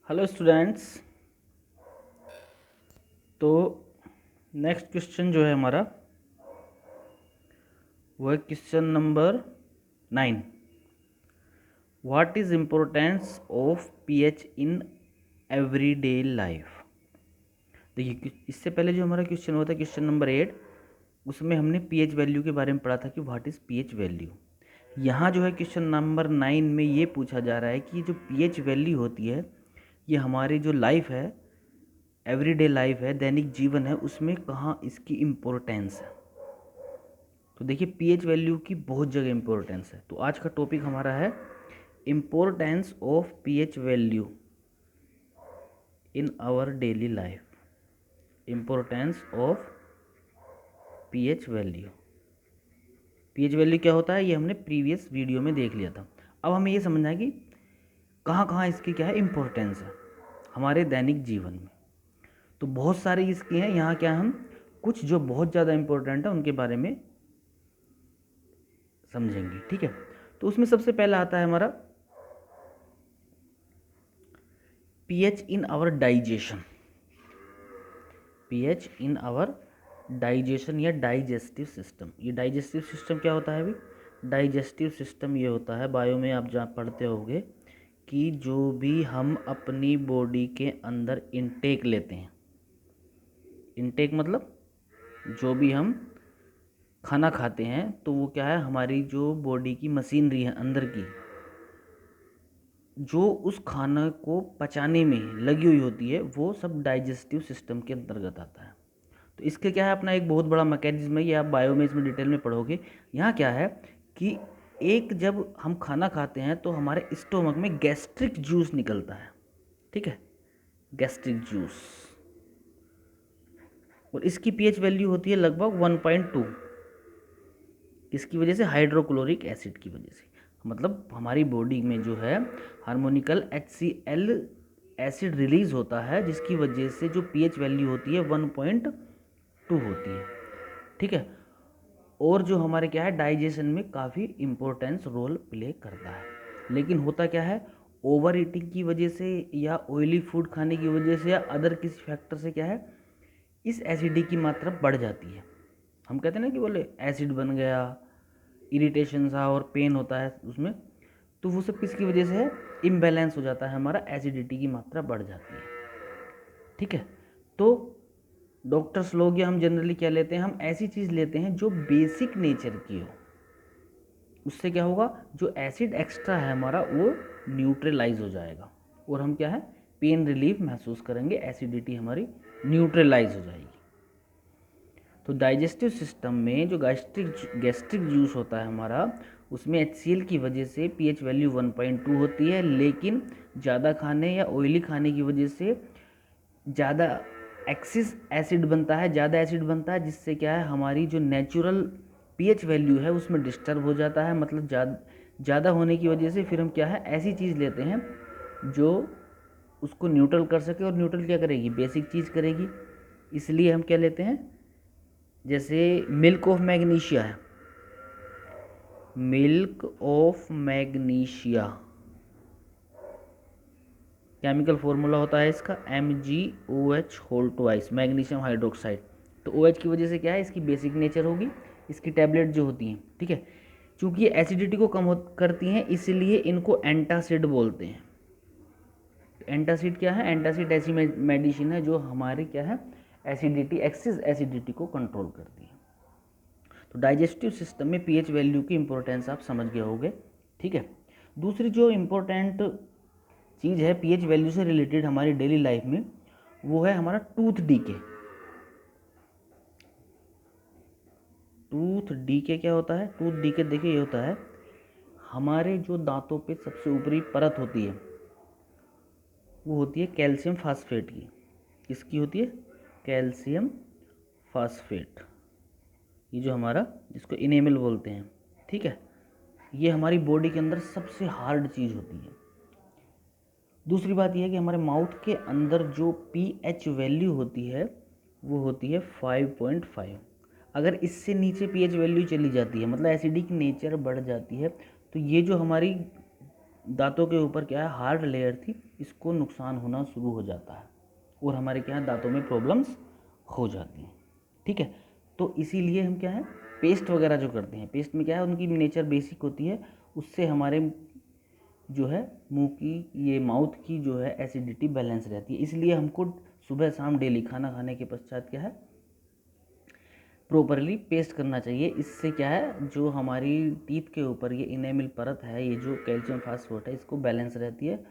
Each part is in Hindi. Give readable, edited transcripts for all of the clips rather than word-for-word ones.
Hello students. तो नेक्स्ट क्वेश्चन जो है हमारा वो है question number 9। What is importance of pH in everyday life. देखिए, इससे पहले जो हमारा क्वेश्चन हुआ था क्वेश्चन नंबर 8, उसमें हमने पीएच वैल्यू के बारे में पढ़ा था कि व्हाट इज़ पीएच वैल्यू। यहाँ जो है क्वेश्चन नंबर 9 में ये पूछा जा रहा है कि जो पीएच वैल्यू होती है ये हमारी जो लाइफ है, एवरीडे लाइफ है, दैनिक जीवन है, उसमें कहाँ इसकी इम्पोर्टेंस है। तो देखिए, पीएच वैल्यू की बहुत जगह इम्पोर्टेंस है। तो आज का टॉपिक हमारा है importance of pH value in our daily life. Importance of pH value. PH value क्या होता है ये हमने प्रीवियस वीडियो में देख लिया था। अब हमें ये समझना है कि कहाँ कहाँ इसकी क्या है इम्पोर्टेंस है हमारे दैनिक जीवन में। तो बहुत सारे इसके हैं, यहाँ क्या हम कुछ जो बहुत ज़्यादा इम्पोर्टेंट है उनके बारे में समझेंगे। ठीक है, तो उसमें सबसे पहला आता है हमारा pH in our digestion. PH in our digestion या डाइजेस्टिव सिस्टम। ये डाइजेस्टिव सिस्टम क्या होता है अभी? डाइजेस्टिव सिस्टम ये होता है, बायो में आप जहाँ पढ़ते होगे कि जो भी हम अपनी बॉडी के अंदर इनटेक लेते हैं, इनटेक मतलब जो भी हम खाना खाते हैं तो वो क्या है, हमारी जो बॉडी की मशीनरी है अंदर की, जो उस खाना को पचाने में लगी हुई होती है, वो सब डाइजेस्टिव सिस्टम के अंतर्गत आता है। तो इसके क्या है, अपना एक बहुत बड़ा मैकेनिज्म है, ये आप बायो में इसमें डिटेल में पढ़ोगे। यहाँ क्या है कि एक जब हम खाना खाते हैं तो हमारे स्टोमक में गैस्ट्रिक जूस निकलता है। ठीक है, गैस्ट्रिक जूस, और इसकी पीएच वैल्यू होती है लगभग 1.2। किसकी वजह से? हाइड्रोक्लोरिक एसिड की वजह से। मतलब हमारी बॉडी में जो है हार्मोनिकल HCl एसिड रिलीज होता है, जिसकी वजह से जो पीएच वैल्यू होती है 1.2 होती है। ठीक है, और जो हमारे क्या है डाइजेशन में काफ़ी इम्पोर्टेंस रोल प्ले करता है। लेकिन होता क्या है, ओवर ईटिंग की वजह से या ऑयली फूड खाने की वजह से या अदर किसी फैक्टर से क्या है, इस एसिडी की मात्रा बढ़ जाती है। हम कहते हैं ना कि बोले एसिड बन गया, इरिटेशन सा और पेन होता है उसमें, तो वो सब किसकी वजह से है? इम्बैलेंस हो जाता है, हमारा एसिडिटी की मात्रा बढ़ जाती है। ठीक है, तो डॉक्टर्स लोग या हम जनरली क्या लेते हैं, हम ऐसी चीज़ लेते हैं जो बेसिक नेचर की हो। उससे क्या होगा, जो एसिड एक्स्ट्रा है हमारा वो न्यूट्रलाइज हो जाएगा और हम क्या है पेन रिलीफ महसूस करेंगे, एसिडिटी हमारी न्यूट्रलाइज हो जाएगी। तो डाइजेस्टिव सिस्टम में जो गैस्ट्रिक जूस होता है हमारा, उसमें HCl की वजह से पीएच वैल्यू 1.2 होती है। लेकिन ज़्यादा खाने या ऑयली खाने की वजह से ज़्यादा एक्सिस एसिड बनता है, ज़्यादा एसिड बनता है, जिससे क्या है हमारी जो नेचुरल पीएच वैल्यू है उसमें डिस्टर्ब हो जाता है। मतलब ज़्यादा होने की वजह से फिर हम क्या है ऐसी चीज़ लेते हैं जो उसको न्यूट्रल कर सके, और न्यूट्रल क्या करेगी? बेसिक चीज़ करेगी। इसलिए हम क्या लेते हैं, जैसे मिल्क ऑफ मैग्नीशिया है, milk of magnesia chemical formula होता है इसका MgOH whole twice, magnesium hydroxide. तो OH की वजह से क्या है, इसकी बेसिक नेचर होगी, इसकी टैबलेट जो होती हैं। ठीक है, चूंकि ये एसिडिटी को कम करती हैं इसलिए इनको एंटासिड बोलते हैं। एंटासिड क्या है? एंटासिड ऐसी मेडिसिन है जो हमारी क्या है एसिडिटी, एक्सेस एसिडिटी को कंट्रोल करती है। तो डाइजेस्टिव सिस्टम में पीएच वैल्यू की इंपॉर्टेंस आप समझ गए होंगे। ठीक है, दूसरी जो इम्पोर्टेंट चीज़ है पीएच वैल्यू से रिलेटेड हमारी डेली लाइफ में, वो है हमारा टूथ डीके। टूथ डीके क्या होता है? टूथ डीके देखिए ये होता है, हमारे जो दांतों पे सबसे ऊपरी परत होती है वो होती है कैल्शियम फास्फेट की। किसकी होती है? Calcium phosphate. ये जो हमारा जिसको इनेमल बोलते हैं। ठीक है, ये हमारी बॉडी के अंदर सबसे हार्ड चीज़ होती है। दूसरी बात यह है कि हमारे माउथ के अंदर जो पीएच वैल्यू होती है वो होती है 5.5। अगर इससे नीचे पीएच वैल्यू चली जाती है, मतलब एसिडिक नेचर बढ़ जाती है, तो ये जो हमारी दांतों के ऊपर क्या है हार्ड लेयर थी, इसको नुकसान होना शुरू हो जाता है और हमारे क्या है दांतों में प्रॉब्लम्स हो जाती हैं। ठीक है, तो इसीलिए हम क्या है पेस्ट वगैरह जो करते हैं, पेस्ट में क्या है उनकी नेचर बेसिक होती है, उससे हमारे जो है मुंह की ये माउथ की जो है एसिडिटी बैलेंस रहती है। इसलिए हमको सुबह शाम डेली खाना खाने के पश्चात क्या है प्रॉपरली पेस्ट करना चाहिए। इससे क्या है जो हमारी टीथ के ऊपर ये इनेमल परत है, ये जो कैल्शियम फास्फेट है, इसको बैलेंस रहती है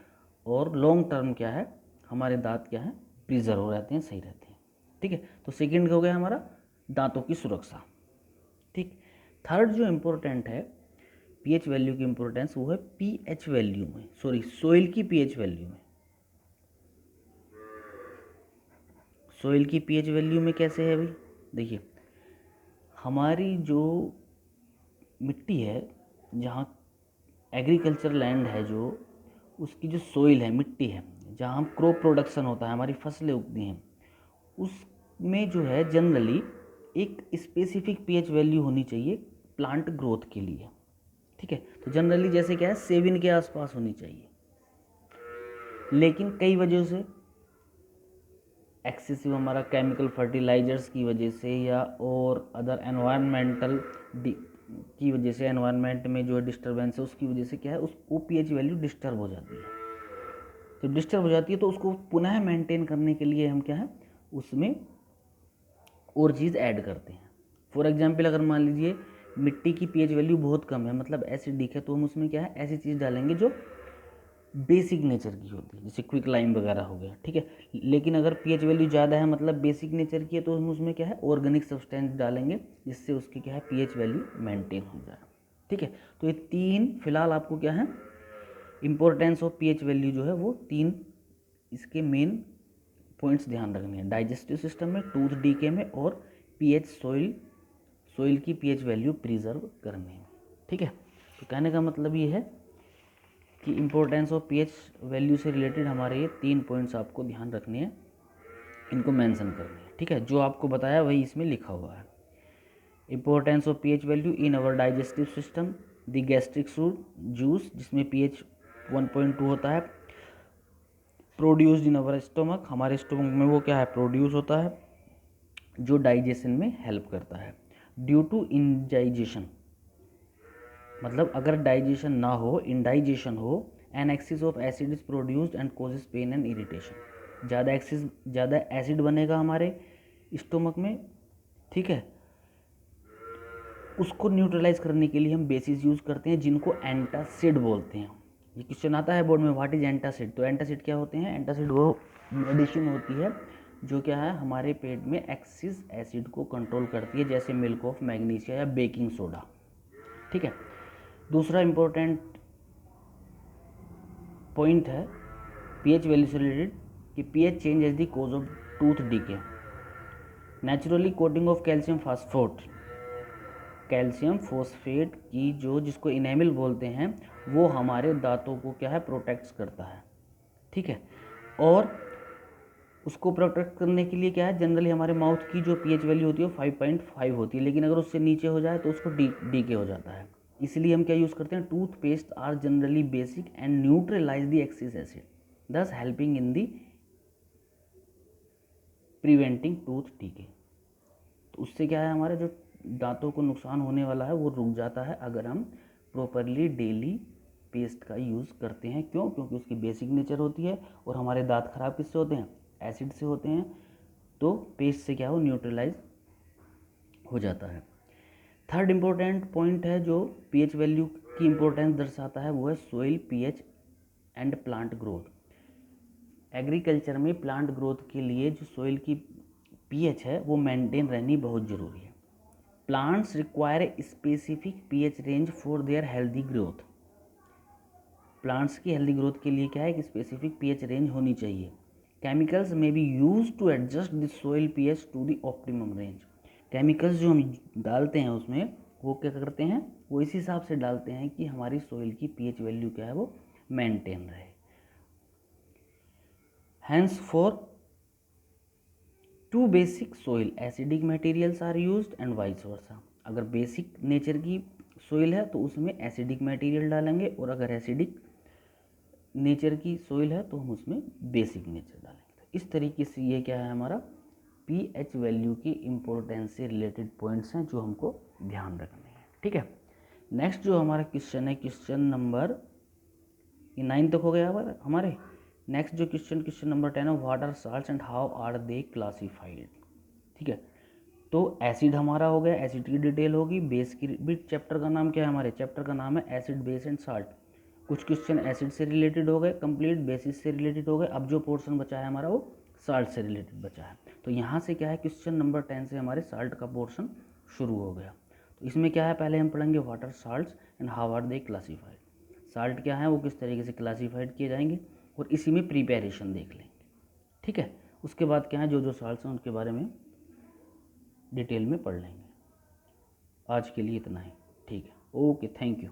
और लॉन्ग टर्म क्या है हमारे दांत क्या है प्रिजर्व हो रहते हैं, सही रहते हैं। ठीक है, तो सेकंड हो गया हमारा दांतों की सुरक्षा। ठीक, थर्ड जो इम्पोर्टेंट है पीएच वैल्यू की इम्पोर्टेंस, वो है पीएच वैल्यू में, सॉरी सोइल की पीएच वैल्यू में। सोइल की पीएच वैल्यू में कैसे है भाई, देखिए हमारी जो मिट्टी है, जहाँ एग्रीकल्चर लैंड है, जो उसकी जो सोइल है, मिट्टी है, जहाँ हम क्रॉप प्रोडक्शन होता है, हमारी फसलें उगती हैं, उसमें जो है जनरली एक स्पेसिफिक पीएच वैल्यू होनी चाहिए प्लांट ग्रोथ के लिए। ठीक है, तो जनरली जैसे क्या है 7 के आसपास होनी चाहिए, लेकिन कई वजहों से एक्सेसिव हमारा केमिकल फर्टिलाइजर्स की वजह से या और अदर एनवायरमेंटल की वजह से, एनवायरनमेंट में जो है डिस्टर्बेंस है उसकी वजह से क्या है उस वो पीएच वैल्यू डिस्टर्ब हो जाती है। जब डिस्टर्ब हो जाती है तो उसको पुनः मेंटेन करने के लिए हम क्या है उसमें और चीज़ ऐड करते हैं। फॉर एग्जांपल अगर मान लीजिए मिट्टी की पीएच वैल्यू बहुत कम है, मतलब एसिडिक है, तो हम उसमें क्या है ऐसी चीज़ डालेंगे जो बेसिक नेचर की होती है, जैसे क्विक लाइम वगैरह हो गया। ठीक है, लेकिन अगर पीएच वैल्यू ज़्यादा है मतलब बेसिक नेचर की है, तो हम उसमें क्या है ऑर्गेनिक सब्सटेंस डालेंगे जिससे उसकी क्या है पीएच वैल्यू मेंटेन हो जाए। ठीक है, तो ये तीन फिलहाल आपको क्या है इम्पोर्टेंस ऑफ पीएच वैल्यू जो है वो तीन इसके मेन पॉइंट्स ध्यान रखने हैं, डाइजेस्टिव सिस्टम में, टूथ डीके में और पीएच सोइल की पीएच वैल्यू प्रिजर्व करने में। ठीक है, तो कहने का मतलब ये है कि इम्पोर्टेंस ऑफ पीएच वैल्यू से रिलेटेड हमारे ये 3 पॉइंट्स आपको ध्यान रखने हैं, इनको मेंशन करने हैं। ठीक है, जो आपको बताया वही इसमें लिखा हुआ है। Importance of pH value in our digestive system, the gastric juice जिसमें पीएच 1.2 होता है, प्रोड्यूस्ड इन अवर स्टोमक, हमारे स्टोमक में वो क्या है प्रोड्यूस होता है, जो डाइजेशन में हेल्प करता है। ड्यू टू इंडाइजेशन, मतलब अगर डाइजेशन ना हो, इंडाइजेशन हो, an excess of acid is produced and causes pain and irritation, ज़्यादा एसिड बनेगा हमारे स्टोमक में। ठीक है, उसको न्यूट्रलाइज करने के लिए हम बेसिस यूज़ करते हैं जिनको एंटासिड बोलते हैं। ये क्वेश्चन आता है बोर्ड में, व्हाट इज एंटासिड, तो एंटासिड क्या होते हैं, एंटासिड वो मेडिसिन होती है जो क्या है हमारे पेट में एक्सिस एसिड को कंट्रोल करती है, जैसे मिल्क ऑफ मैग्नीशिया या बेकिंग सोडा। ठीक है, दूसरा इम्पोर्टेंट पॉइंट है पीएच वैल्यू से रिलेटेड कि pH change is the cause of tooth decay. Naturally coating of calcium phosphate की जो जिसको इनेमल बोलते हैं, वो हमारे दांतों को क्या है प्रोटेक्ट्स करता है। ठीक है, और उसको प्रोटेक्ट करने के लिए क्या है जनरली हमारे माउथ की जो पीएच वैल्यू होती है वो 5.5 होती है, लेकिन अगर उससे नीचे हो जाए तो उसको डीके हो जाता है। इसलिए हम क्या यूज़ करते हैं, toothpaste are generally basic and neutralise the excess acid, thus helping in the preventing tooth decay. तो उससे क्या है हमारे जो दांतों को नुकसान होने वाला है वो रुक जाता है अगर हम प्रॉपरली डेली पेस्ट का यूज़ करते हैं। क्यों, क्योंकि उसकी बेसिक नेचर होती है और हमारे दांत खराब किससे होते हैं, एसिड से होते हैं, तो पेस्ट से क्या हो न्यूट्रलाइज हो जाता है। थर्ड इम्पोर्टेंट पॉइंट है जो पीएच वैल्यू की इम्पोर्टेंस दर्शाता है, वो है soil pH and plant growth. Agriculture में प्लांट ग्रोथ के लिए जो सोइल की पीएच है वो मेंटेन रहनी बहुत ज़रूरी है। Plants require a specific pH range for their healthy growth. Plants की हेल्दी ग्रोथ के लिए क्या है, एक स्पेसिफिक पीएच रेंज होनी चाहिए। केमिकल्स में be used to adjust the soil pH to the optimum range. Chemicals जो हम डालते हैं उसमें वो क्या करते हैं, वो इस हिसाब से डालते हैं कि हमारी सोइल की पीएच वैल्यू क्या है वो मेंटेन रहे। Hence for too basic soil acidic materials are used and vice versa. अगर बेसिक नेचर की सोइल है तो उसमें एसिडिक मटेरियल डालेंगे, और अगर एसिडिक नेचर की सोइल है तो हम उसमें बेसिक नेचर डालेंगे। तो इस तरीके से ये क्या है हमारा पीएच वैल्यू की इम्पोर्टेंस से रिलेटेड पॉइंट्स हैं जो हमको ध्यान रखने हैं। ठीक है, नेक्स्ट जो हमारा क्वेश्चन है, क्वेश्चन नंबर ये 9 तक हो गया हमारे। नेक्स्ट जो क्वेश्चन नंबर 10 है, what are salts and how are they classified. ठीक है, तो एसिड हमारा हो गया, एसिड की डिटेल होगी। बेस की भी, चैप्टर का नाम क्या है हमारे, चैप्टर का नाम है एसिड बेस एंड साल्ट। कुछ क्वेश्चन एसिड से रिलेटेड हो गए, कंप्लीट बेसिस से रिलेटेड हो गए। अब जो पोर्शन बचा है हमारा वो साल्ट से रिलेटेड बचा है। तो यहाँ से क्या है, क्वेश्चन नंबर 10 से हमारे साल्ट का पोर्शन शुरू हो गया। तो इसमें क्या है, पहले हम पढ़ेंगे what are salts and how are they classified. Salt क्या है, वो किस तरीके से क्लासीफाइड किए जाएंगे, और इसी में प्रिपेरेशन देख लेंगे। ठीक है, उसके बाद क्या है, जो जो साल्ट्स हैं उनके बारे में डिटेल में पढ़ लेंगे। आज के लिए इतना ही। ठीक है, ओके, थैंक यू।